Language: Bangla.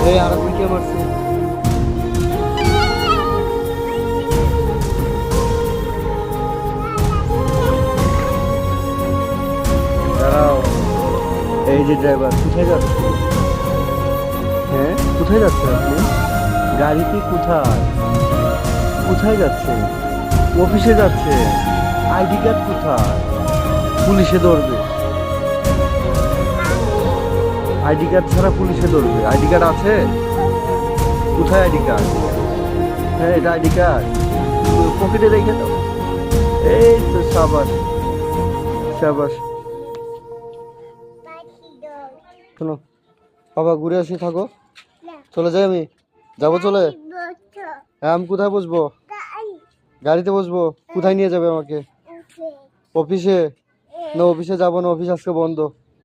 এই আর আপনি কে মারছে? দাঁড়াও, এই যে ড্রাইভার কোথায় যাচ্ছে? হ্যাঁ, কোথায় যাচ্ছে আপনি? গাড়িতে কোথায়? কোথায় যাচ্ছে? অফিসে যাচ্ছে। আইডি কার্ড কোথায়? পুলিশে ধরবে। আইডি কার্ড ছাড়া পুলিশে ধরবে। আইডি কার্ড আছে? কোথায় আইডি কার্ড? হ্যাঁ, এটা আইডি কার্ড। পকেটে রেখে দাও। এই তো সাবাস, সাবাস। শোনো, বাবা ঘুরে আসি, থাকো। চলে যাই আমি, যাবো চলে। হ্যাঁ, আমি কোথায় বসবো? গাড়িতে বসবো। কোথায় নিয়ে যাবে আমাকে? অফিসে? না, অফিসে যাবো না, অফিস আজকে বন্ধ।